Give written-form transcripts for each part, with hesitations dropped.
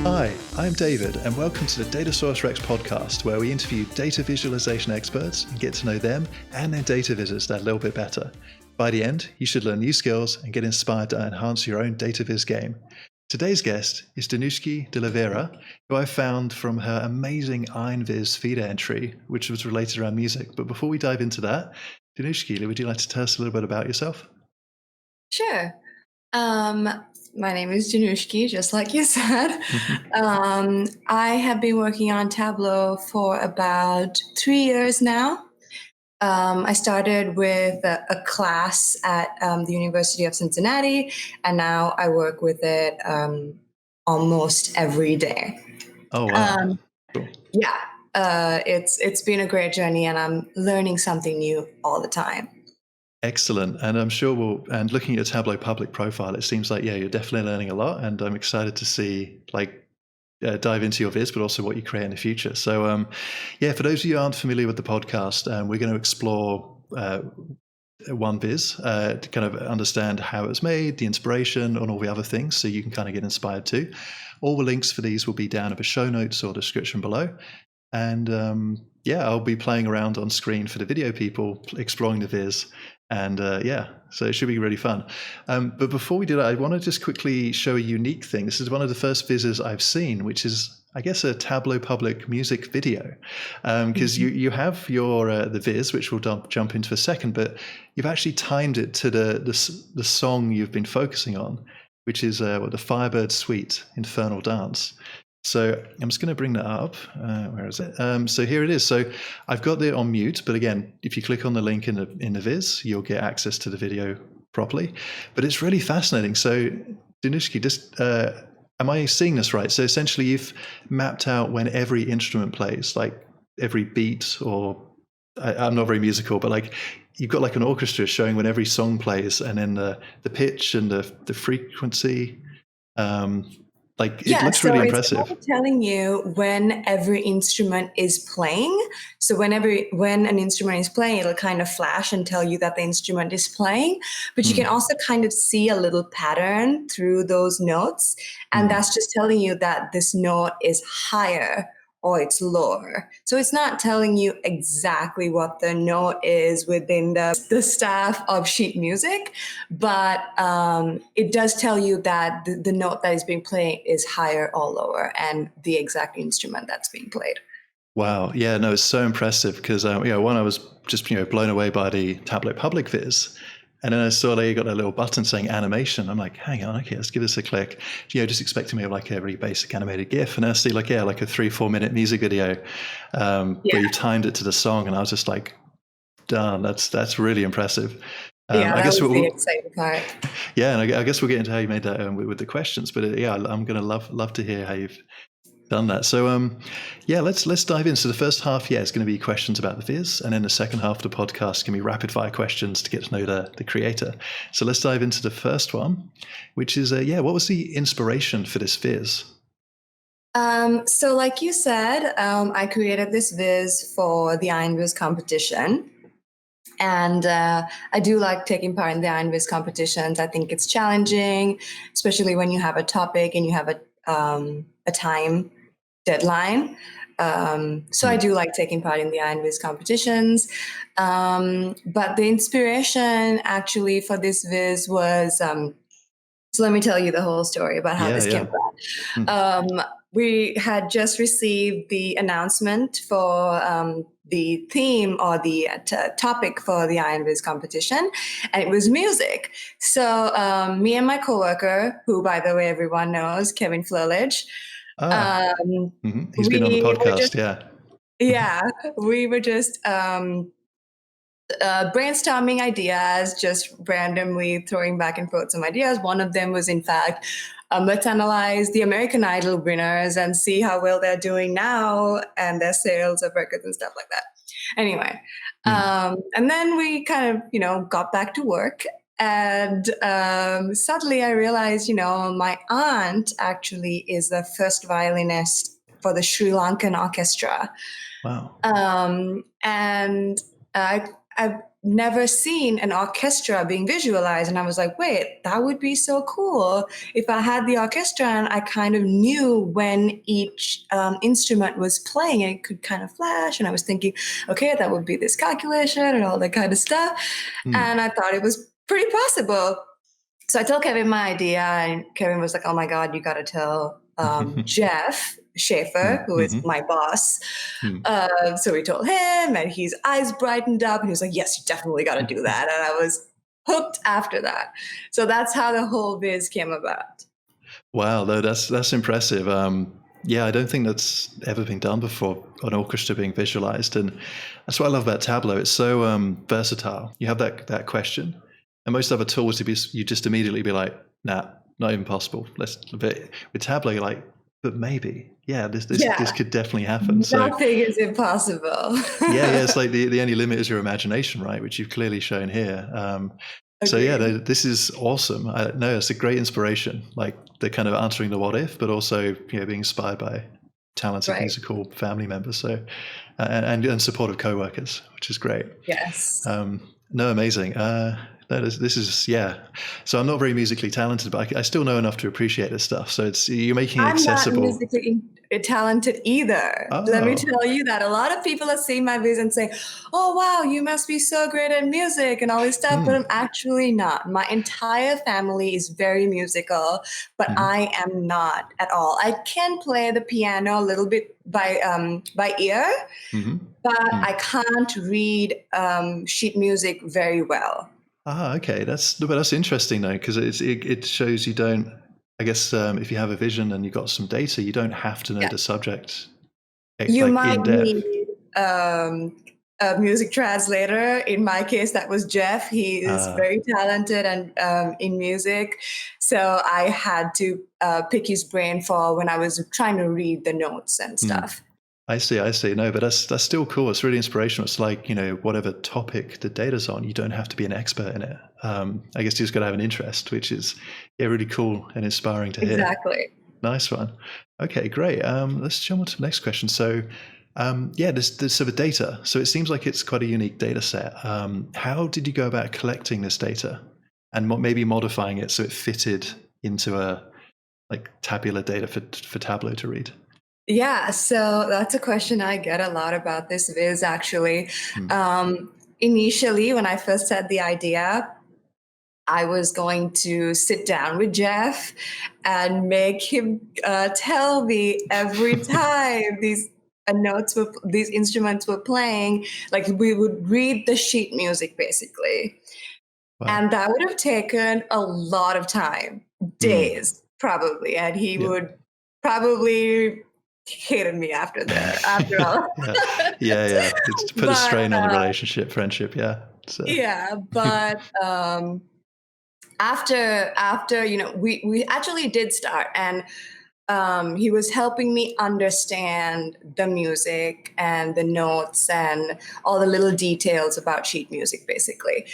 Hi, I'm David, and welcome to the Datasaurus-Rex podcast, where we interview data visualization experts and get to know them and their data visits that little bit better. By the end, you should learn new skills and get inspired to enhance your own data viz game. Today's guest is Dinushki De Livera, who I found from her amazing Einviz feeder entry, which was related around music. But before we dive into that, Dinushki, would you like to tell us a little bit about yourself? Sure. My name is Dinushki, just like you said. I have been working on Tableau for about 3 years now. I started with a class at the University of Cincinnati, and now I work with it almost every day. Oh, wow. Cool. Yeah, it's been a great journey, and I'm learning something new all the time. Excellent. And I'm sure and looking at your Tableau Public profile, it seems like, you're definitely learning a lot. And I'm excited to see, dive into your viz, but also what you create in the future. So, for those of you who aren't familiar with the podcast, we're going to explore one viz to kind of understand how it was made, the inspiration, and all the other things, so you can kind of get inspired too. All the links for these will be down in the show notes or description below. And I'll be playing around on screen for the video people, exploring the viz. And so it should be really fun. But before we do that, I want to just quickly show a unique thing. This is one of the first vizzes I've seen, which is, I guess, a Tableau Public music video. Because you have your the viz, which we'll jump into a second, but you've actually timed it to the song you've been focusing on, which is the Firebird Suite, Infernal Dance. So I'm just going to bring that up. Where is it? So here it is. So I've got it on mute, but again, if you click on the link in the viz, you'll get access to the video properly. But it's really fascinating. So Dinushki, just am I seeing this right? So essentially, you've mapped out when every instrument plays, like every beat, or I'm not very musical, but you've got like an orchestra showing when every song plays, and then the pitch and the frequency. It looks really impressive. It's telling you when every instrument is playing. So when an instrument is playing, it'll kind of flash and tell you that the instrument is playing. But you can also kind of see a little pattern through those notes. And that's just telling you that this note is higher or it's lower. So it's not telling you exactly what the note is within the staff of sheet music, but it does tell you that the note that is being played is higher or lower, and the exact instrument that's being played. Wow. Yeah, no, it's so impressive because, one, I was just, blown away by the Tableau Public viz. And then I saw you got a little button saying animation. I'm like, hang on, okay, let's give this a click. Just expecting me to have like a really basic animated GIF. And I see like a 3-4 minute music video where you timed it to the song. And I was just like, darn, that's really impressive. I guess that was the exciting part. Yeah, and I guess we'll get into how you made that with the questions. But I'm going to love to hear how you've done that. So let's dive in. So the first half, is going to be questions about the viz, and then the second half of the podcast can be rapid fire questions to get to know the creator. So let's dive into the first one, which is what was the inspiration for this viz? So like you said, I created this viz for the Einviz competition. And I do like taking part in the Einviz competitions. I think it's challenging, especially when you have a topic and you have a time deadline. So I do like taking part in the Einviz competitions. But the inspiration actually for this viz was, so let me tell you the whole story about how this came about. We had just received the announcement for the theme or the topic for the Einviz competition, and it was music. So me and my coworker, who, by the way, everyone knows, Kevin Flurledge, he's been on the podcast, we were just brainstorming ideas, just randomly throwing back and forth some ideas. One of them was, in fact, let's analyze the American Idol winners and see how well they're doing now and their sales of records and stuff like that. Anyway, and then we kind of, got back to work. And suddenly I realized, my aunt actually is the first violinist for the Sri Lankan orchestra. Wow. And I never seen an orchestra being visualized. And I was like, wait, that would be so cool if I had the orchestra and I kind of knew when each instrument was playing and it could kind of flash. And I was thinking, okay, that would be this calculation and all that kind of stuff. And I thought it was pretty possible. So I told Kevin my idea, and Kevin was like, oh my God, you got to tell Jeff Schaefer, who is my boss. So we told him, and his eyes brightened up, and he was like, yes, you definitely got to do that. And I was hooked after that. So that's how the whole viz came about. Wow, though that's impressive. Yeah, I don't think that's ever been done before, an orchestra being visualized. And that's what I love about Tableau. It's so versatile. You have that question, and most other tools, you just immediately be like, nah, not even possible. But with Tableau, you're like, but maybe, yeah, this could definitely happen. Nothing is impossible. yeah, it's like the only limit is your imagination, right? Which you've clearly shown here. So yeah, this is awesome. No, it's a great inspiration. Like they're kind of answering the what if, but also being inspired by talented musical family members. So and supportive co-workers, which is great. Yes. No, amazing. This is So I'm not very musically talented, but I still know enough to appreciate this stuff. So you're making it accessible. I'm not musically talented either. Oh. Let me tell you that. A lot of people have seen my videos and say, oh, wow, you must be so great at music and all this stuff, but I'm actually not. My entire family is very musical, but I am not at all. I can play the piano a little bit by ear, but I can't read sheet music very well. Okay. That's interesting though, because it shows you don't, I guess, if you have a vision and you've got some data, you don't have to know the subject. You might need a music translator. In my case, that was Jeff. He is very talented and in music. So I had to pick his brain for when I was trying to read the notes and stuff. I see. No, but that's still cool. It's really inspirational. It's like, whatever topic the data's on, you don't have to be an expert in it. I guess you just got to have an interest, which is really cool and inspiring to hear. Exactly. Nice one. Okay, great. Let's jump on to the next question. So, the data. So it seems like it's quite a unique data set. How did you go about collecting this data and maybe modifying it so it fitted into a tabular data for Tableau to read? Yeah, so that's a question I get a lot about this viz, actually. Initially, when I first had the idea, I was going to sit down with Jeff and make him tell me every time these instruments were playing, like we would read the sheet music basically. Wow. And that would have taken a lot of time, days probably, and he would probably hated me after all. yeah. It's put a strain on the relationship, friendship. Yeah. So. Yeah, but after we actually did start, and he was helping me understand the music and the notes and all the little details about sheet music, basically.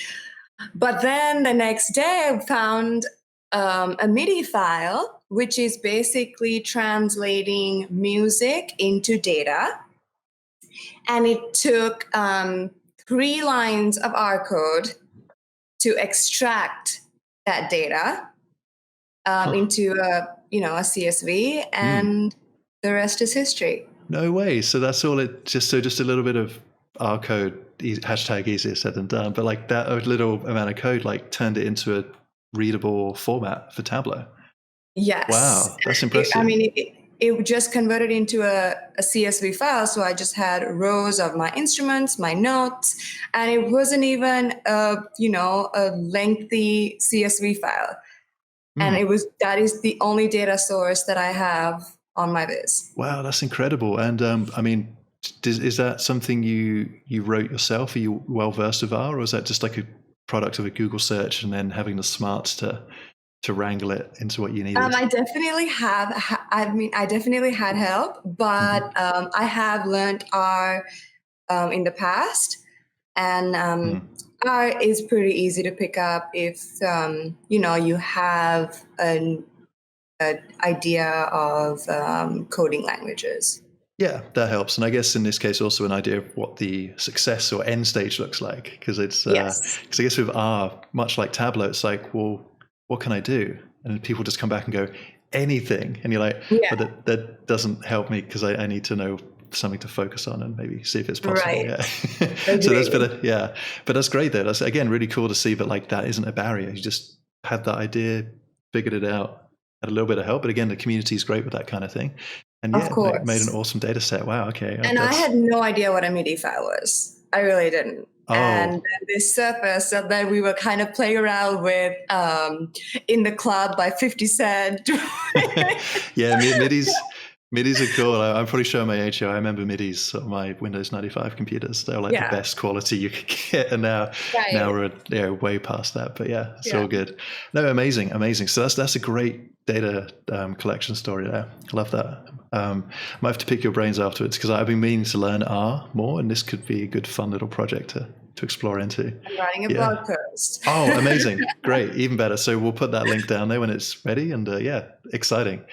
But then the next day, I found a MIDI file, which is basically translating music into data. And it took 3 lines of R code to extract that data into a CSV, and the rest is history. No way. So that's all just a little bit of R code, hashtag easier said than done, but like that little amount of code turned it into a readable format for Tableau. Yes. Wow, that's impressive. It just converted into a CSV file. So I just had rows of my instruments, my notes, and it wasn't even a lengthy CSV file. And that is the only data source that I have on my viz. Wow, that's incredible. And is that something you wrote yourself? Are you well versed with R, or is that just like a product of a Google search and then having the smarts to wrangle it into what you needed? I definitely have. I definitely had help, but I have learned R in the past, and R is pretty easy to pick up if you have an idea of coding languages. Yeah, that helps. And I guess in this case, also an idea of what the success or end stage looks like. Because it's, Yes. because I guess with R, much like Tableau, it's like, well, what can I do? And people just come back and go, anything. And you're like, Yeah. but that doesn't help me because I need to know something to focus on and maybe see if it's possible. Right. Yeah. So that's but that's great though. That's again really cool to see that like that isn't a barrier. You just had that idea, figured it out, had a little bit of help. But again, the community is great with that kind of thing. And Of yeah, course. made an awesome data set. Wow. Okay. And I had no idea what a MIDI file was. I really didn't. Oh. And then this surfaced that we were kind of playing around with In the Club by 50 Cent. Yeah, MIDIs are cool. I'm probably showing my age here. I remember MIDIs on my Windows 95 computers. They were like the best quality you could get. And now we're way past that. But yeah, it's all good. No, amazing. So that's a great data collection story there. I love that. Might have to pick your brains afterwards because I've been meaning to learn R more, and this could be a good fun little project to explore into. I'm writing a blog post. Oh, amazing. Great. Even better. So we'll put that link down there when it's ready. And exciting.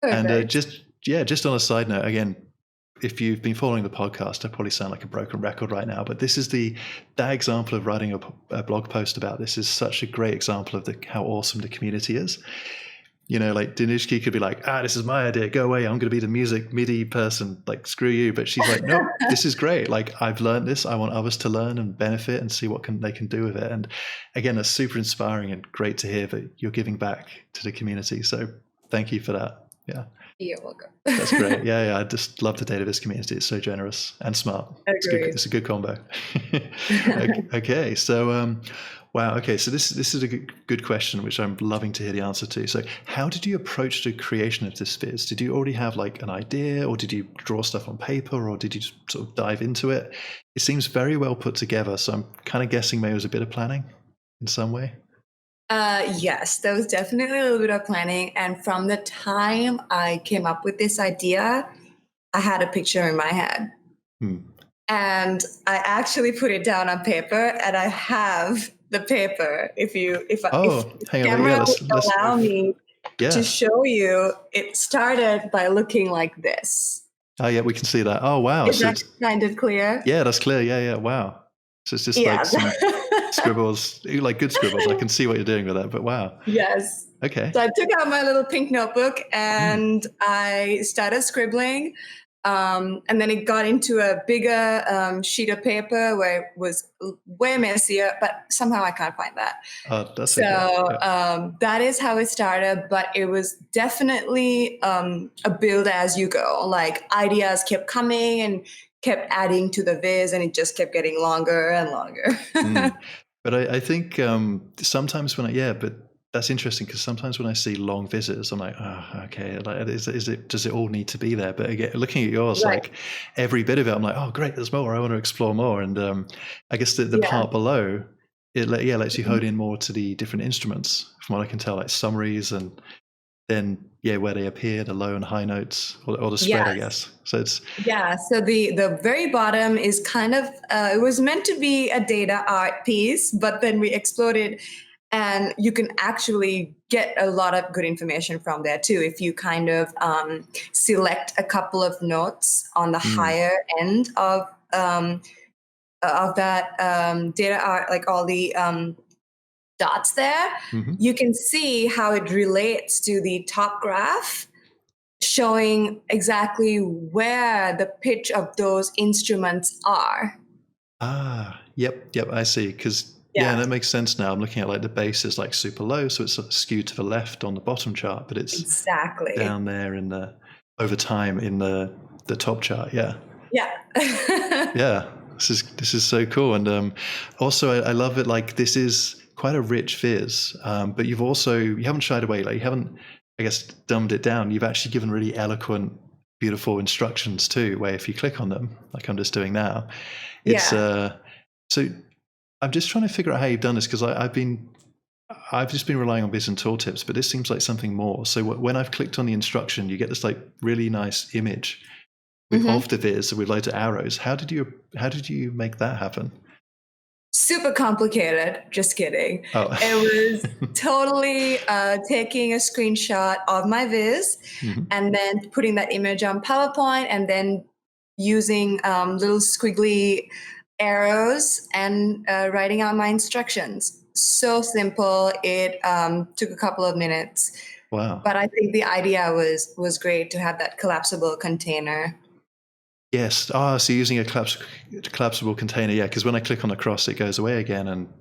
Perfect. And just on a side note, again, if you've been following the podcast, I probably sound like a broken record right now, but this is that example of writing a blog post about this is such a great example of how awesome the community is. You know, like Dinushki could be like, this is my idea. Go away. I'm going to be the music MIDI person. Like, screw you. But she's like, no, this is great. Like, I've learned this. I want others to learn and benefit and see what they can do with it. And again, that's super inspiring and great to hear that you're giving back to the community. So thank you for that. Yeah. You're welcome. That's great. Yeah. I just love the Dataviz community. It's so generous and smart. It's a good combo. Okay. So, wow. Okay. So this is a good question, which I'm loving to hear the answer to. So how did you approach the creation of this viz? Did you already have like an idea, or did you draw stuff on paper, or did you sort of dive into it? It seems very well put together. So I'm kind of guessing maybe it was a bit of planning in some way. Yes, there was definitely a little bit of planning. And from the time I came up with this idea, I had a picture in my head. And I actually put it down on paper, and I have the paper. If camera would allow me to show you, it started by looking like this. Oh yeah, we can see that. Oh wow. Is that kind of clear? Yeah, that's clear. Yeah. Wow. So it's just like some scribbles, like good scribbles. I can see what you're doing with that, but wow. Yes. Okay. So I took out my little pink notebook and I started scribbling. And then it got into a bigger sheet of paper where it was way messier, but somehow I can't find that. That's that is how it started, but it was definitely a build as you go. Like ideas kept coming and kept adding to the viz, and it just kept getting longer and longer. But I think sometimes but that's interesting because sometimes when I see long visits, I'm like, okay, like, does it all need to be there? But again, looking at yours, like every bit of it, I'm like, oh, great, there's more. I want to explore more. And I guess the part below, it lets you hone in more to the different instruments, from what I can tell, like summaries and then where they appear, the low and high notes, or the spread, I guess. So it's so the very bottom is kind of it was meant to be a data art piece, but then we exploded. And you can actually get a lot of good information from there too if you kind of select a couple of notes on the higher end of that data art, like all the dots there. You can see how it relates to the top graph, showing exactly where the pitch of those instruments are. Yep, I see. Because yeah, that makes sense now. I'm looking at like the bass is like super low, so it's sort of skewed to the left on the bottom chart, but it's exactly down there in the over time in the top chart. Yeah. This is so cool, and also I love it. Like this is quite a rich viz, but you haven't shied away. Like you haven't, I guess, dumbed it down. You've actually given really eloquent, beautiful instructions too. Where if you click on them, like I'm just doing now, it's so. I'm just trying to figure out how you've done this because I've just been relying on viz and tooltips, but this seems like something more. So when I've clicked on the instruction, you get this like really nice image of the viz with loads of arrows. How did you make that happen? Super complicated. Just kidding. It was totally taking a screenshot of my viz and then putting that image on PowerPoint and then using little squiggly arrows and writing out my instructions. So simple. It took a couple of minutes. Wow. But I think the idea was great to have that collapsible container. Yes. So using a collapsible container, yeah, because when I click on the cross, it goes away again, and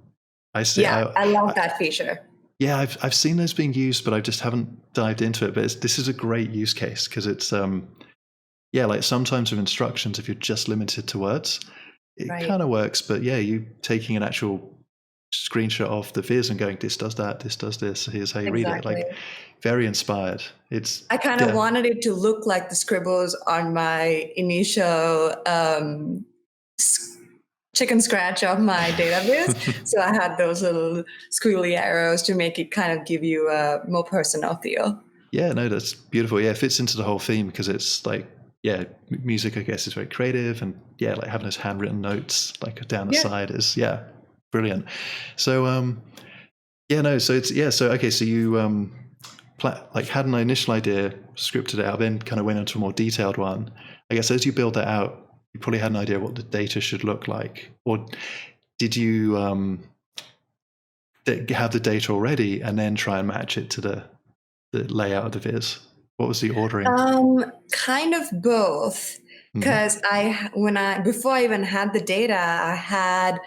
I see. Yeah, I love that feature. Yeah, I've seen those being used, but I just haven't dived into it. But this is a great use case because it's like sometimes with instructions, if you're just limited to words, it kind of works. But yeah, you taking an actual screenshot of the viz and going, this does that, this does this, here's how you read it. Like, very inspired. I kind of wanted it to look like the scribbles on my initial chicken scratch of my database. So I had those little squiggly arrows to make it kind of give you a more personal feel. Yeah, no, that's beautiful. Yeah, it fits into the whole theme because it's like, yeah, music, I guess, is very creative, and yeah, like having those handwritten notes like down the side is brilliant. So so it's so okay, so you had an initial idea, scripted it out, then kind of went into a more detailed one. I guess as you build that out, you probably had an idea what the data should look like, or did you have the data already and then try and match it to the layout of the viz? What was the ordering? Kind of both, because before I even had the data, I had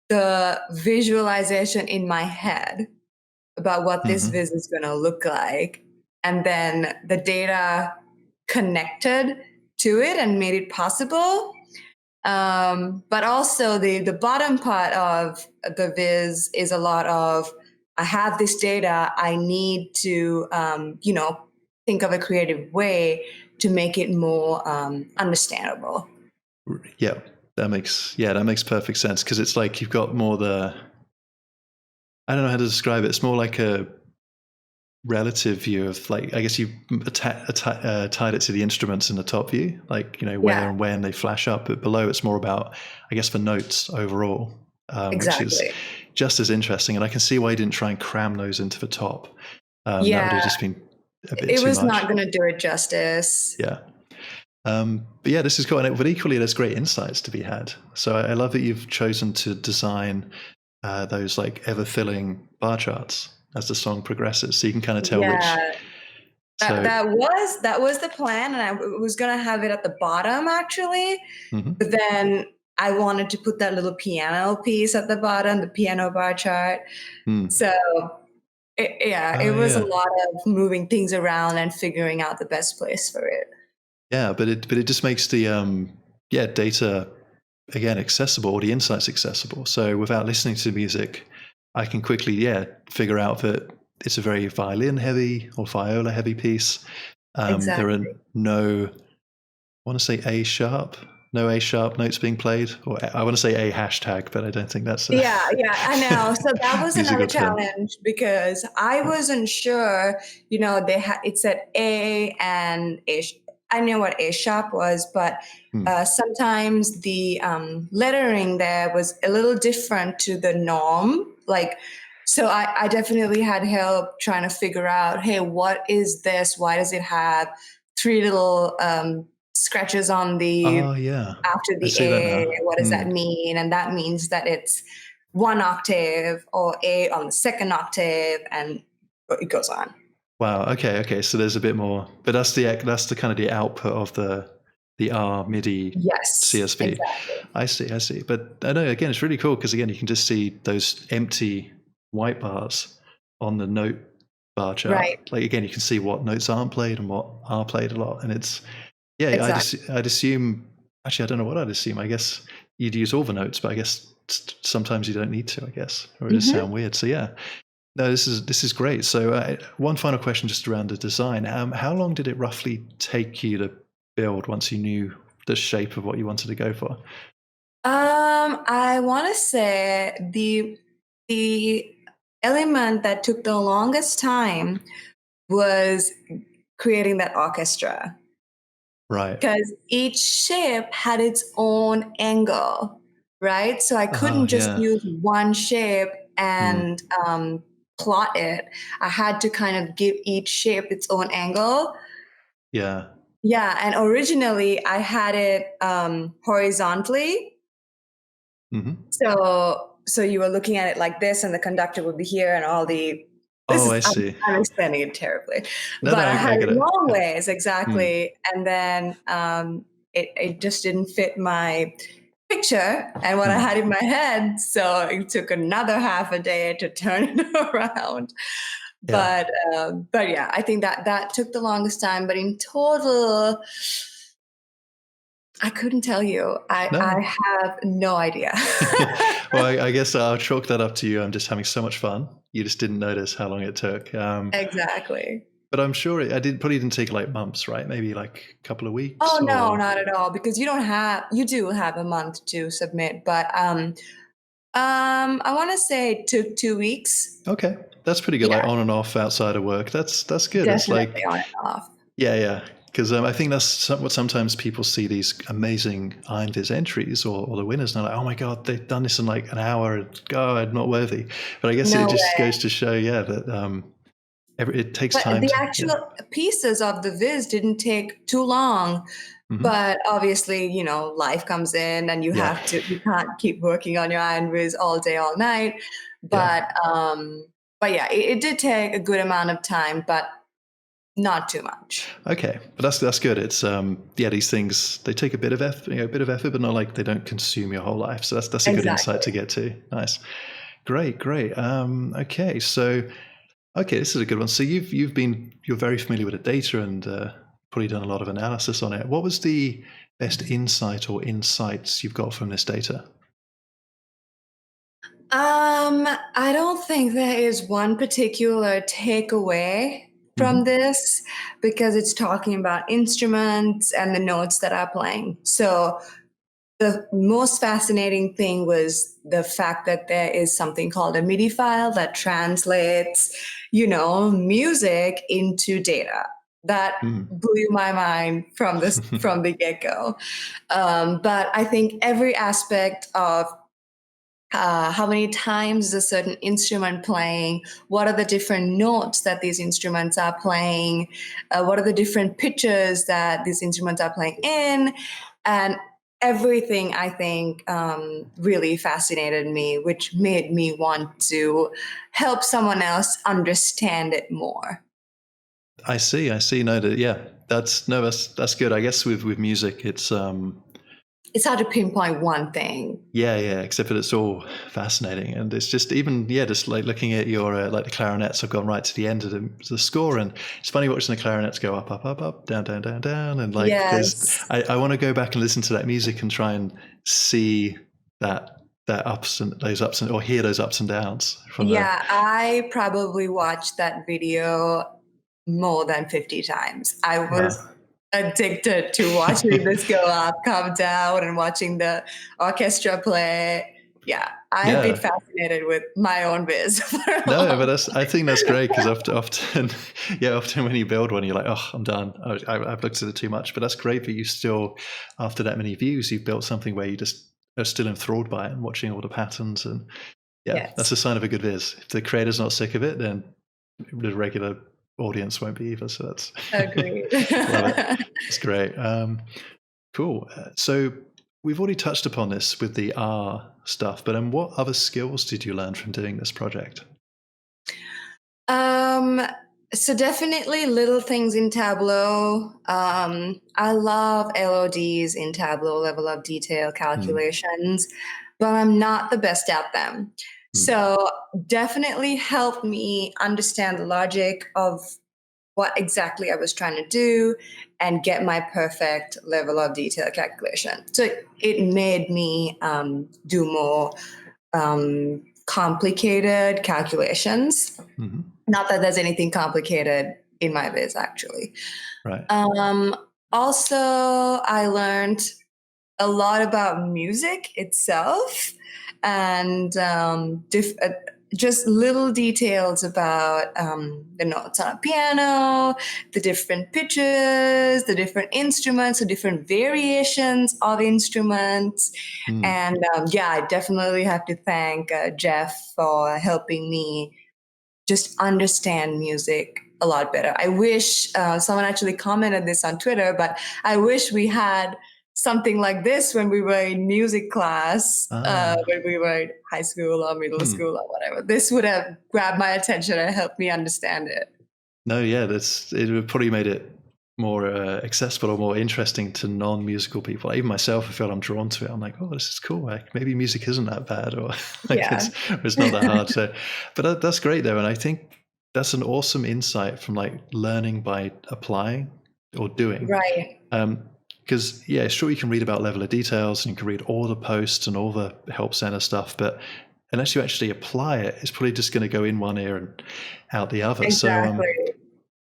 the visualization in my head about what this viz is going to look like, and then the data connected to it and made it possible. But also the bottom part of the viz is a lot of, I have this data, I need to think of a creative way to make it more understandable. Yeah, that makes perfect sense, because it's like you've got more I don't know how to describe it. It's more like a relative view of, like, I guess you tied it to the instruments in the top view, like, where and when they flash up. But below, it's more about, I guess, for notes overall, which is just as interesting. And I can see why you didn't try and cram those into the top. That would have just been a bit too much. It was not going to do it justice. Yeah. But yeah, this is cool. But equally, there's great insights to be had. So I love that you've chosen to design those like ever-filling bar charts as the song progresses, so you can kind of tell which. That was the plan, and I was gonna have it at the bottom actually, but then I wanted to put that little piano piece at the bottom, the piano bar chart. So it was a lot of moving things around and figuring out the best place for it. Yeah, but it just makes the data again accessible, or the insights accessible. So without listening to the music, I can quickly figure out that it's a very violin heavy or viola heavy piece. There are no, I want to say A sharp notes being played, or I want to say A hashtag, but I don't think that's I know. So that was another challenge, because I wasn't sure, it said A and A. I knew what A sharp was, but sometimes the lettering there was a little different to the norm. So I definitely had help trying to figure out, hey, what is this? Why does it have 3 little scratches on the after the A? What does that mean? And that means that it's 1 octave or A on the 2nd octave, and it goes on. Wow. Okay. So there's a bit more, but that's the kind of the output of the R MIDI CSV. Exactly. I see. But I know, again, it's really cool because, again, you can just see those empty white bars on the note bar chart. Right. Like, again, you can see what notes aren't played and what are played a lot. And it's, I'd assume, actually, I don't know what I'd assume. I guess you'd use all the notes, but I guess sometimes you don't need to, I guess, or it just sound weird. So yeah. No, this is great. So one final question just around the design. How long did it roughly take you to build once you knew the shape of what you wanted to go for? I want to say the element that took the longest time was creating that orchestra. Right. Because each shape had its own angle, right? So I couldn't just use one shape and plot it. I had to kind of give each shape its own angle. Yeah. Yeah, and originally I had it horizontally. Hmm. So you were looking at it like this, and the conductor would be here, and all the this Oh, is I see. I'm explaining it terribly, No, no, but I had I it get it. long Yeah. ways Mm. exactly, and then it just didn't fit my picture and what I Mm. had in my head, so it took another half a day to turn it around. Yeah. But yeah, I think that took the longest time. But in total, I couldn't tell you. I No. have no idea. Well, I guess I'll chalk that up to you. I'm just having so much fun. You just didn't notice how long it took. Exactly. But I'm sure I did. Probably didn't take like months, right? Maybe like a couple of Oh weeks, no, or not at all. Because you do have a month to submit, but I want to say it took 2 weeks. okay, that's pretty good. Like Yeah, on and off outside of work. That's good. It's definitely like on and off. yeah, yeah. Because I think that's what sometimes people see these amazing IronViz entries or the winners, and they're like, oh my god, they've done this in like an hour. And, God, not worthy. But I guess No it just way. goes to show, yeah, that it takes But time the to yeah. actual pieces of the viz didn't take too long. Hmm. But obviously, life comes in, and Yeah, you can't keep working on your iron viz all day, all night. yeah. But yeah, it did take a good amount of time, but not too much. Okay, but that's good. It's yeah, these things they take a bit of effort, a bit of effort, but not like they don't consume your whole life. So that's a good insight to Exactly. get to. Nice, great, great. Okay, so okay, this is a good one. So you're very familiar with the data and probably done a lot of analysis on it. What was the best insight or insights you've got from this data? I don't think there is one particular takeaway from Hmm. this because it's talking about instruments and the notes that are playing. So the most fascinating thing was the fact that there is something called a MIDI file that translates, music into data. That Mm. blew my mind from the get go. But I think every aspect of how many times is a certain instrument playing, what are the different notes that these instruments are playing, what are the different pitches that these instruments are playing in, and everything I think really fascinated me, which made me want to help someone else understand it more. I see. I see. No, that yeah, that's good. I guess with music, it's It's hard to pinpoint one thing. yeah, yeah, except that it's all fascinating, and it's just even yeah, just like looking at your like the clarinets. I've gone right to the end of the score, and it's funny watching the clarinets go up, up, up, up, down, down, down, down, and like there's Yes. I want to go back and listen to that music and try and see that ups and those ups and or hear those ups and downs from the Yeah, I probably watched that video more than 50 times. I was wow. addicted to watching this go up, come down, and watching the orchestra play. Yeah, I have been Yeah, fascinated with my own biz for a no, but long that's I think that's great because often, yeah, often when you build one, you're like, oh, I'm done. I've looked at it too much. But that's great. But you still, after that many views, you've built something where you just are still enthralled by it and watching all the patterns. And yeah, that's Yes, a sign of a good viz. If the creator's not sick of it, then the regular audience won't be either. So that's agreed. love it. That's great. Cool. So we've already touched upon this with the R stuff, but what other skills did you learn from doing this project? Um, so definitely little things in Tableau. I love LODs in Tableau, level of detail Mm, calculations, but I'm not the best at them. mm, So definitely helped me understand the logic of what exactly I was trying to do and get my perfect level of detail calculation. So it made me do more complicated calculations. mhm. Not that there's anything complicated in my biz, actually. Right. Um, Also, I learned a lot about music itself and just little details about the notes on a piano, the different pitches, the different instruments, the different variations of instruments. Mm. And yeah, I definitely have to thank Jeff for helping me just understand music a lot better. I wish someone actually commented this on Twitter, but I wish we had something like this when we were in music class, when we were in high school or middle school or whatever. This would have grabbed my attention and helped me understand it. No, yeah, it would probably made it more accessible or more interesting to non-musical people. Even myself, I feel I'm drawn to it. I'm like, oh, this is cool. Like, maybe music isn't that bad, or like it's not that hard. So, but that's great though, and I think that's an awesome insight from like learning by applying or doing. Right. Because sure, you can read about level of details and you can read all the posts and all the help center stuff, but unless you actually apply it, it's probably just going to go in one ear and out the other. Exactly. So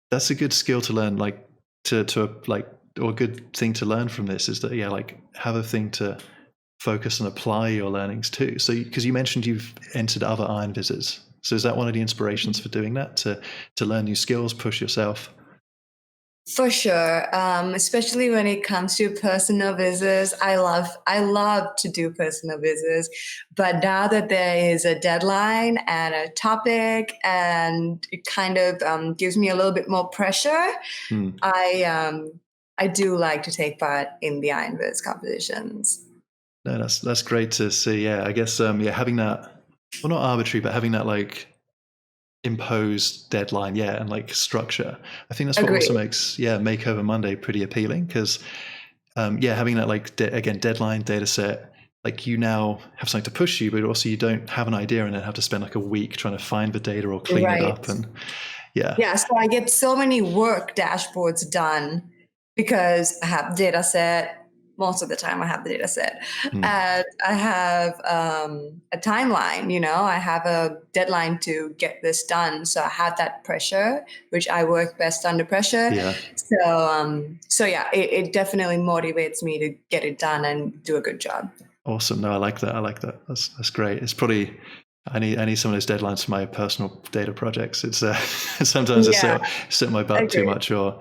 that's a good skill to learn, like to like, or a good thing to learn from this is that like have a thing to focus and apply your learnings to. So because you mentioned you've entered other Iron Vizzes, so is that one of the inspirations for doing that, to learn new skills, push yourself? For sure, especially when it comes to personal vizzes. I love to do personal vizzes, but now that there is a deadline and a topic, and it kind of gives me a little bit more pressure, I do like to take part in the Iron Viz competitions. No, that's great to see. Yeah, I guess having that, well, not arbitrary, but having that like imposed deadline, and like structure. I think that's what also makes Makeover Monday pretty appealing, because having that like deadline, data set, like you now have something to push you, but also you don't have an idea and then have to spend like a week trying to find the data or clean it up. And so I get so many work dashboards done because I have data set. Most of the time I have the data set, and I have a timeline, I have a deadline to get this done. So I have that pressure, which I work best under pressure. It definitely motivates me to get it done and do a good job. Awesome. No, I like that. That's great. It's probably, I need some of those deadlines for my personal data projects. It's sometimes I sit my butt too much, or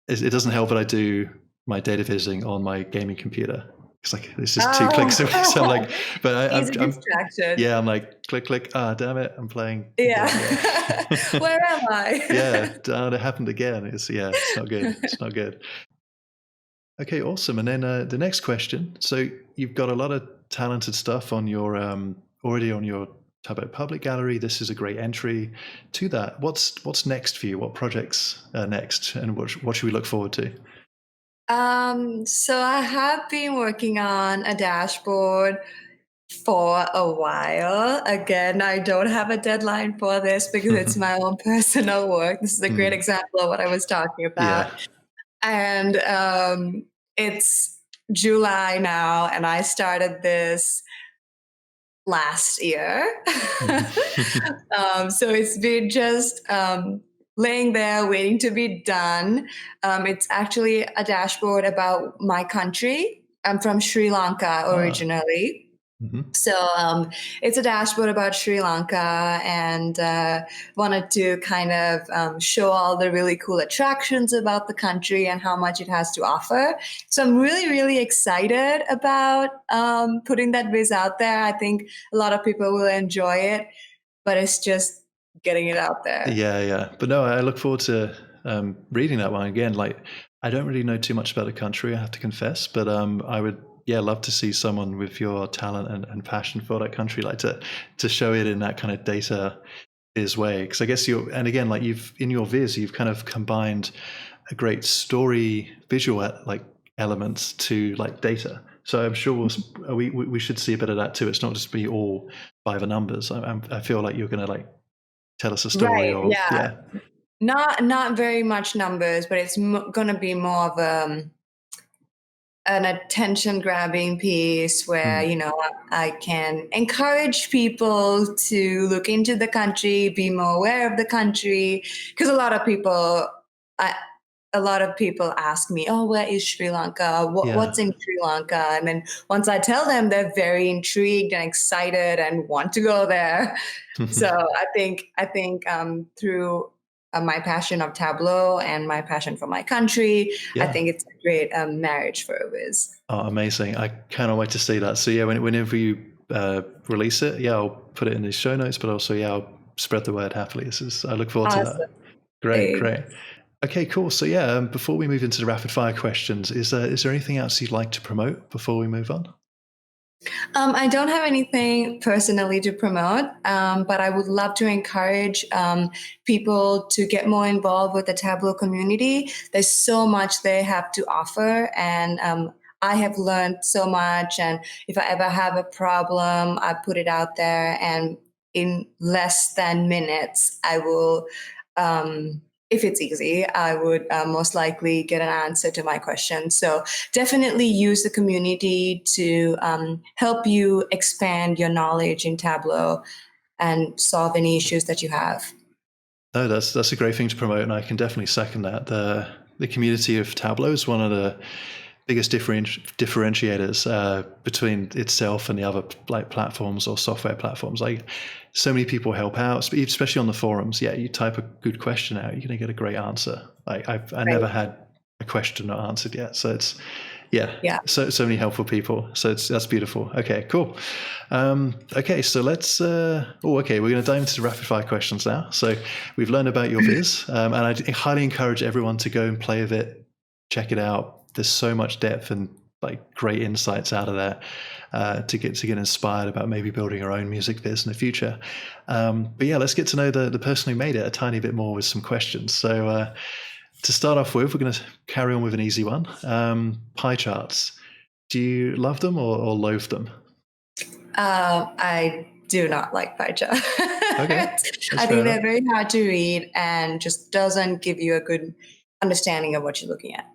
it doesn't help that I do my data visiting on my gaming computer. It's like, it's just 2 clicks away. So I'm like, but I'm distraction. Yeah, I'm like, click. Damn it, I'm playing. Yeah. Where am I? It happened again. It's not good. It's not good. Okay, awesome. And then the next question. So you've got a lot of talented stuff on your already on your Tableau Public gallery. This is a great entry to that. What's next for you? What projects are next, and what should we look forward to? So I have been working on a dashboard for a while. Again, I don't have a deadline for this because it's my own personal work. This is a great example of what I was talking about. And it's July now, and I started this last year. So it's been just laying there waiting to be done. It's actually a dashboard about my country. I'm from Sri Lanka originally. So it's a dashboard about Sri Lanka, and wanted to kind of show all the really cool attractions about the country and how much it has to offer. So I'm really, really excited about putting that viz out there. I think a lot of people will enjoy it, but it's just getting it out there. Yeah. But no, I look forward to reading that one again. Like, I don't really know too much about the country, I have to confess, but I would love to see someone with your talent and passion for that country, like to show it in that kind of data viz way. Because I guess and again, like in your viz, you've kind of combined a great story visual like elements to like data. So I'm sure we should see a bit of that too. It's not just be all by the numbers. I feel like you're going to like tell us a story. Right, Not very much numbers, but it's going to be more of an attention-grabbing piece where, I can encourage people to look into the country, be more aware of the country, because a lot of people ask me, oh, where is Sri Lanka? What's in Sri Lanka? And then once I tell them, they're very intrigued and excited and want to go there. So I think through my passion of Tableau and my passion for my country, I think it's a great marriage for a viz. Oh, amazing. I cannot wait to see that. So whenever you release it, I'll put it in the show notes, but also I'll spread the word happily. I look forward to that. Awesome. Great. Okay, cool. So yeah, before we move into the rapid fire questions, is there anything else you'd like to promote before we move on? I don't have anything personally to promote, but I would love to encourage people to get more involved with the Tableau community. There's so much they have to offer, and I have learned so much. And if I ever have a problem, I put it out there, and in less than minutes, I will. If it's easy, I would most likely get an answer to my question. So definitely use the community to help you expand your knowledge in Tableau and solve any issues that you have. No, that's a great thing to promote, and I can definitely second that. The community of Tableau is one of the biggest differentiators between itself and the other like platforms or software platforms. Like, so many people help out, especially on the forums. Yeah, you type a good question out, you're going to get a great answer. I never had a question not answered yet, so it's so many helpful people. So that's beautiful. Okay, cool. Okay, so let's. We're going to dive into the rapid fire questions now. So we've learned about your viz, and I highly encourage everyone to go and play with it, check it out. There's so much depth and like great insights out of there to get inspired about maybe building your own music viz in the future. But yeah, let's get to know the person who made it a tiny bit more with some questions. So to start off with, we're going to carry on with an easy one. Pie charts. Do you love them or loathe them? I do not like pie charts. Okay, I think they're very hard to read and just doesn't give you a good understanding of what you're looking at.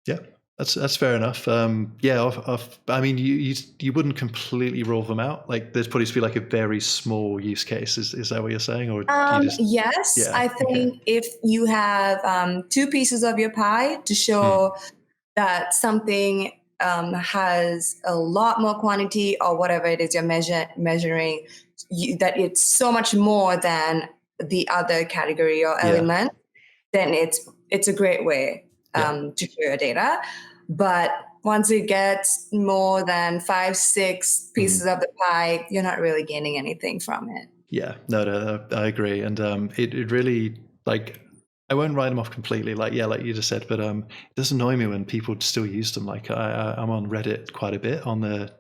Yeah, that's fair enough. I mean, you wouldn't completely rule them out. Like, there's probably to be like a very small use case. Is that what you're saying, or yes? Yeah, I think if you have two pieces of your pie to show that something has a lot more quantity or whatever it is you're measuring, that it's so much more than the other category or element, then it's a great way to show your data. But once it gets more than 5-6 pieces of the pie, you're not really gaining anything from it. Yeah, no, I agree. And it really, like, I won't write them off completely, like you just said, but it does annoy me when people still use them. Like, I'm on Reddit quite a bit on the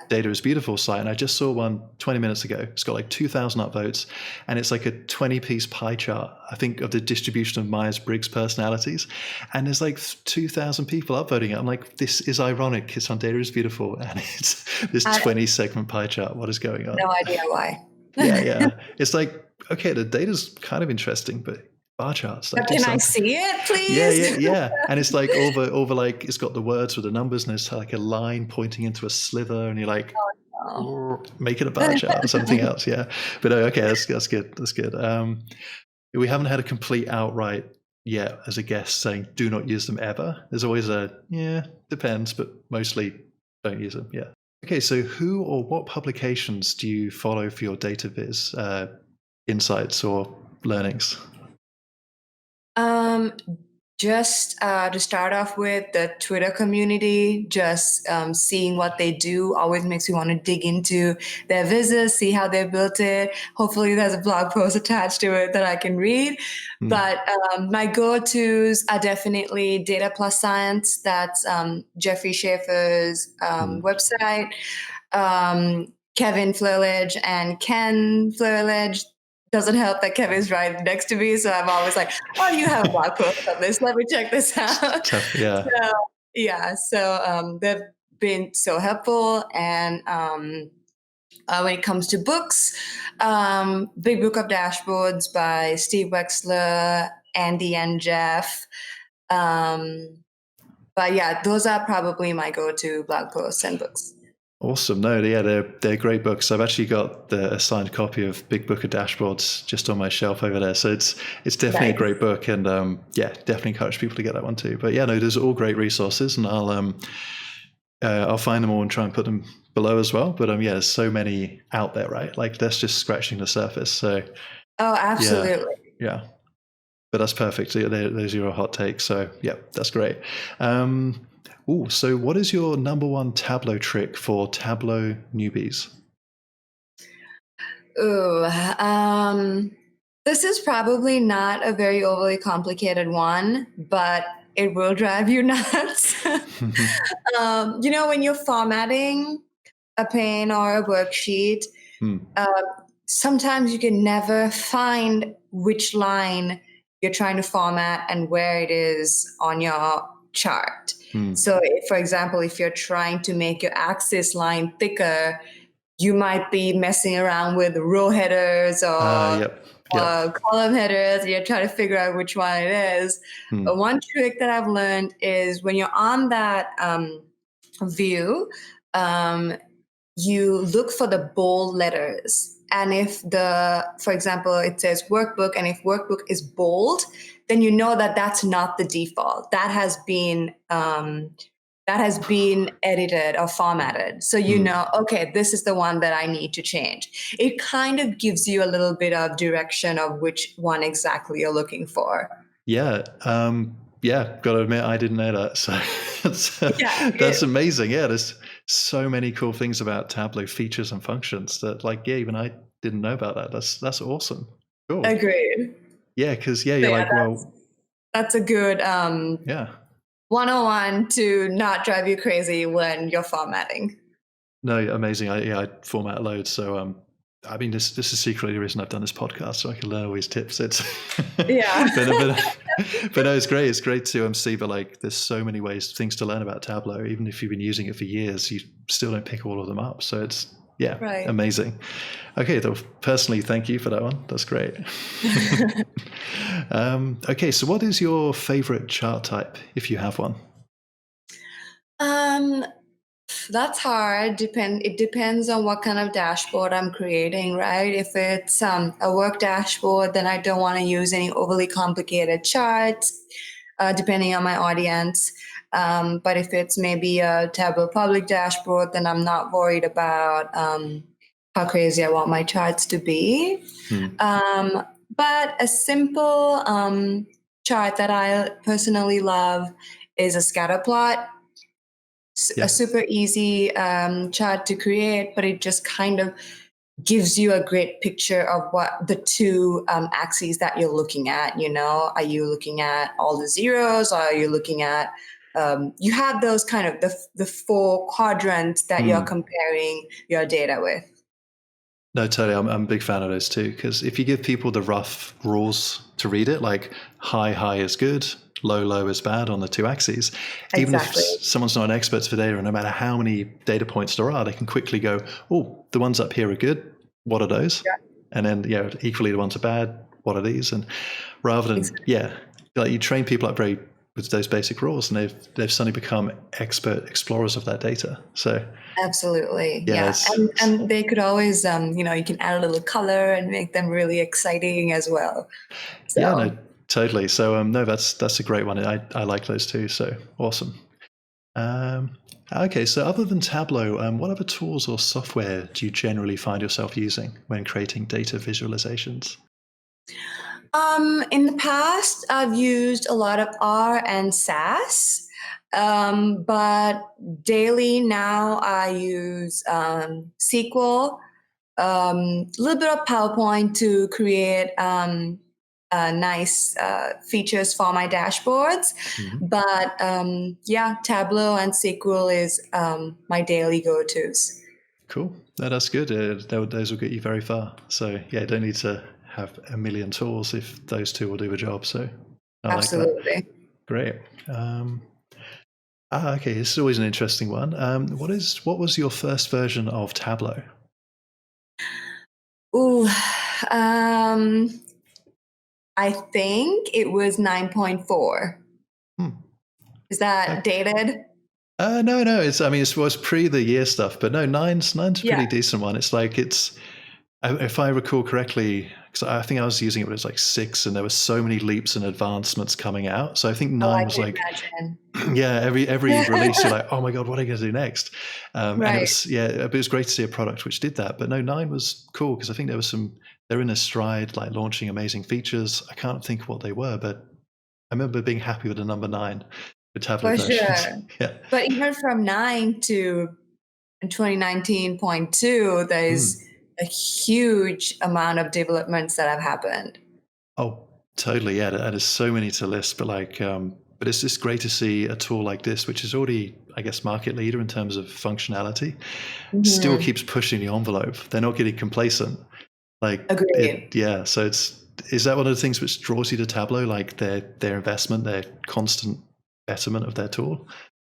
Data is Beautiful site, and I just saw one 20 minutes ago. It's got like 2,000 upvotes, and it's like a 20-piece pie chart, I think, of the distribution of Myers-Briggs personalities, and there's like 2,000 people upvoting it. I'm like, this is ironic. It's on Data is Beautiful, and it's this 20-segment pie chart. What is going on? No idea why. Yeah. It's like, okay, the data's kind of interesting, but bar charts. Like, can I see it, please? Yeah. And it's like over like, it's got the words with the numbers, and it's like a line pointing into a sliver, and you're like, make it a bar chart or something else. Yeah. But okay, that's good. That's good. We haven't had a complete outright yet as a guest saying do not use them ever. There's always depends, but mostly don't use them. Yeah. Okay, so who or what publications do you follow for your data viz insights or learnings? Just to start off with, the Twitter community, just seeing what they do always makes me want to dig into their vizes, see how they built it. Hopefully there's a blog post attached to it that I can read. But my go-tos are definitely Data Plus Science. That's Jeffrey Schaefer's website. Kevin Flurledge and Ken Flurledge. Doesn't help that Kevin's right next to me, so I'm always like, "Oh, you have a blog post on this. Let me check this out." So they've been so helpful. And when it comes to books, Big Book of Dashboards by Steve Wexler, Andy, and Jeff. But yeah, those are probably my go-to blog posts and books. Awesome. No, yeah, they're great books. I've actually got a signed copy of Big Book of Dashboards just on my shelf over there. So it's definitely a great book, and definitely encourage people to get that one too. But yeah, no, those are all great resources, and I'll find them all and try and put them below as well. But there's so many out there, right? Like, that's just scratching the surface. So absolutely. Yeah. But that's perfect. So those are your hot takes. So yeah, that's great. So what is your number one Tableau trick for Tableau newbies? Ooh, this is probably not a very overly complicated one, but it will drive you nuts. When you're formatting a pane or a worksheet, Hmm. sometimes you can never find which line you're trying to format and where it is on your chart. So, for example, if you're trying to make your axis line thicker, you might be messing around with row headers or Yep. column headers, and you're trying to figure out which one it is. One trick that I've learned is when you're on that view, you look for the bold letters. And if for example, it says workbook, and if workbook is bold, then you know that that's not the default. That has been edited or formatted. So you know, okay, this is the one that I need to change. It kind of gives you a little bit of direction of which one exactly you're looking for. Yeah. Gotta admit, I didn't know that. So that's amazing. Yeah, there's so many cool things about Tableau features and functions that even I didn't know about that. That's awesome. Cool. Agreed. Yeah, because you're that's a good 101 to not drive you crazy when you're formatting. No, amazing. I format loads. So this is secretly the reason I've done this podcast, so I can learn all these tips. It's but no, it's great. It's great to see. But there's so many things to learn about Tableau. Even if you've been using it for years, you still don't pick all of them up. So it's amazing. Okay, so personally, thank you for that one. That's great. Okay, so what is your favorite chart type, if you have one? That's hard. It depends on what kind of dashboard I'm creating, right? If it's a work dashboard, then I don't want to use any overly complicated charts, depending on my audience. But if it's maybe a Tableau Public dashboard, then I'm not worried about how crazy I want my charts to be. But a simple chart that I personally love is a scatter plot. A super easy chart to create, but it just kind of gives you a great picture of what the two axes that you're looking at. Are you looking at all the zeros, or are you looking at you have those kind of the four quadrants that you're comparing your data with. No, totally. I'm a big fan of those too, because if you give people the rough rules to read it, like high is good, low is bad on the two axes. Even if someone's not an expert for data, and no matter how many data points there are, they can quickly go, oh, the ones up here are good. What are those? And then, equally the ones are bad. What are these? And rather than, you train people up with those basic rules, and they've suddenly become expert explorers of that data. So absolutely, and they could always, you can add a little color and make them really exciting as well. So. Yeah, no, totally. So no, that's a great one. I like those too. So awesome. Okay, so other than Tableau, what other tools or software do you generally find yourself using when creating data visualizations? In the past, I've used a lot of R and SAS, but daily now I use SQL, a little bit of PowerPoint to create nice features for my dashboards. But Tableau and SQL is my daily go-tos. Cool. No, that's good. Those will get you very far. So don't need to have a million tools if those two will do the job. So I absolutely like that. Great. Okay, this is always an interesting one. What was your first version of Tableau? Ooh, I think it was 9.4. Is that dated? No. It was pre the year stuff, but no, nine's a pretty decent one. If I recall correctly, because I think I was using it when it was 6, and there were so many leaps and advancements coming out. So I think 9 was imagine. Every release you're like, oh my god, what are I going to do next? And it was great to see a product which did that. But no, 9 was cool because I think they're in a stride, like launching amazing features. I can't think what they were, but I remember being happy with the number 9. The Tableau versions. Sure. But even from 9 to 2019.2, there's a huge amount of developments that have happened. Oh, totally. Yeah. And there's so many to list, but but it's just great to see a tool like this, which is already, I guess, market leader in terms of functionality, still keeps pushing the envelope. They're not getting complacent. Agreed. So is that one of the things which draws you to Tableau, like their investment, their constant betterment of their tool?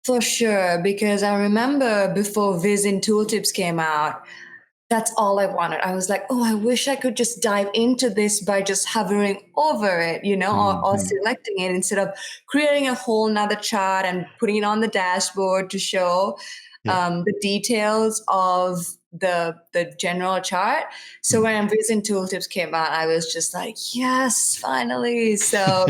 For sure, because I remember before Viz and Tooltips came out, that's all I wanted. I was like, oh, I wish I could just dive into this by just hovering over it, or selecting it instead of creating a whole nother chart and putting it on the dashboard to show the details of the general chart. So when Viz and Tooltips came out, I was just like, yes, finally. So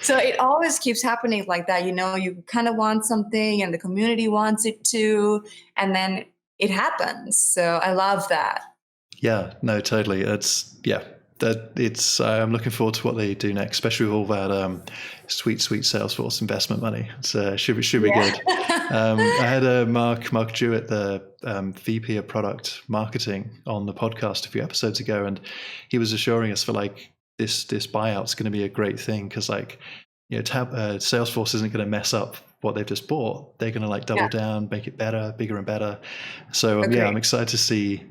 it always keeps happening like that. You kind of want something and the community wants it too, and then it happens. So I love that. Yeah, no, totally. I'm looking forward to what they do next, especially with all that sweet Salesforce investment money. It should be good. I had Mark Jewett, the VP of product marketing, on the podcast a few episodes ago, and he was assuring us for this buyout's going to be a great thing because Salesforce isn't going to mess up what they've just bought. They're going to double down, make it better, bigger and better. So I'm excited to see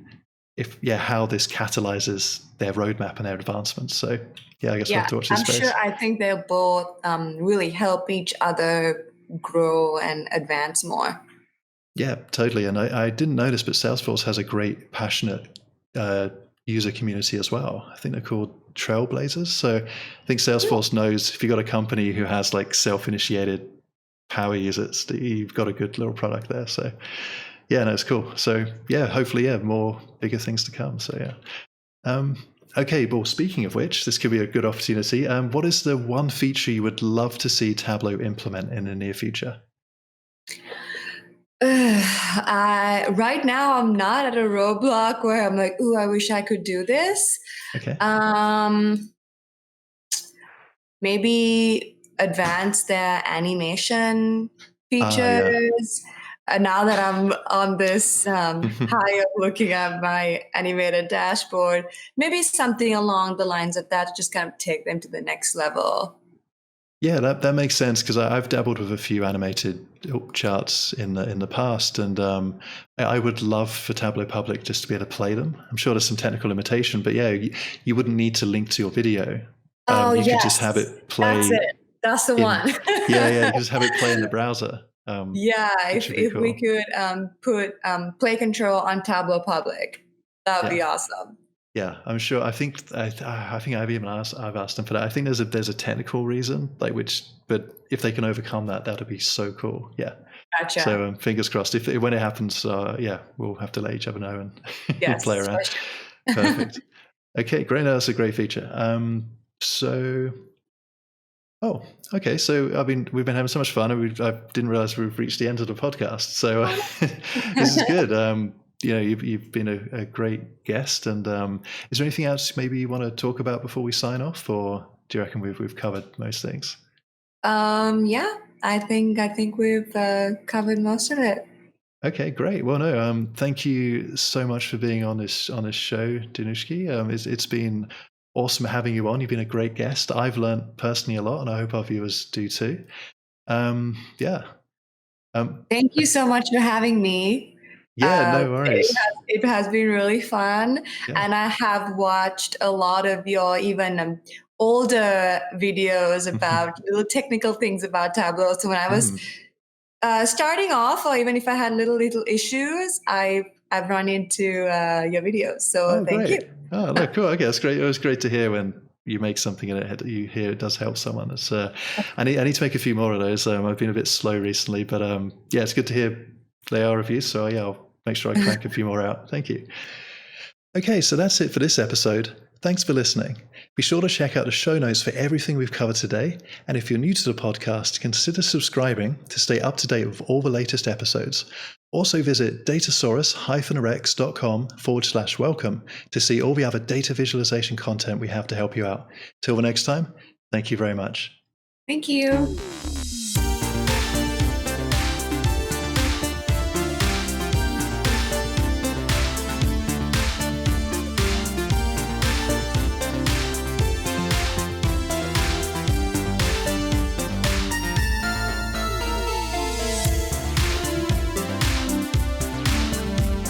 how this catalyzes their roadmap and their advancements. So I guess we'll have to watch this space. Sure. I think they'll both really help each other grow and advance more. Yeah, totally. And I didn't notice, but Salesforce has a great, passionate user community as well. I think they're called Trailblazers. So I think Salesforce knows if you've got a company who has self-initiated power users, you've got a good little product there. So it's cool. So hopefully more bigger things to come. So okay, well, speaking of which, this could be a good opportunity. What is the one feature you would love to see Tableau implement in the near future? Right now, I'm not at a roadblock where I'm like, ooh, I wish I could do this. Okay. Maybe advance their animation features. Now that I'm on this high of looking at my animated dashboard, maybe something along the lines of that to just kind of take them to the next level. Yeah, that makes sense because I've dabbled with a few animated charts in the past, and I would love for Tableau Public just to be able to play them. I'm sure there's some technical limitation, but you wouldn't need to link to your video. You could just have it play. That's it. That's the one. You could just have it play in the browser. If cool. we could put play control on Tableau Public, that would be awesome. Yeah, I'm sure. I think I've asked them for that. I think there's a technical reason, but if they can overcome that, that'd be so cool. Yeah. Gotcha. So fingers crossed. When it happens, we'll have to let each other know and play around. Sure. Perfect. Okay, great. No, that's a great feature. Okay. So we've been having so much fun, and I didn't realize we've reached the end of the podcast. So this is good. You've been a great guest, and is there anything else maybe you want to talk about before we sign off, or do you reckon we've covered most things? I think we've covered most of it. Okay, great. Well, no, thank you so much for being on this show, Dinushki. It's been awesome having you on. You've been a great guest. I've learned personally a lot, and I hope our viewers do too. Thank you so much for having me. No worries. It has been really fun, and I have watched a lot of your even older videos about little technical things about Tableau. So when I was starting off, or even if I had little issues, I've run into your videos. So thank you. Oh, look, cool. Okay, that's great. It was great to hear when you make something and you hear it does help someone. It's I need to make a few more of those. I've been a bit slow recently, but it's good to hear they are reviews. So I'll make sure I crank a few more out. Thank you. Okay, so that's it for this episode. Thanks for listening. Be sure to check out the show notes for everything we've covered today. And if you're new to the podcast, consider subscribing to stay up to date with all the latest episodes. Also visit datasaurus-rex.com/welcome to see all the other data visualization content we have to help you out. Till the next time, thank you very much. Thank you.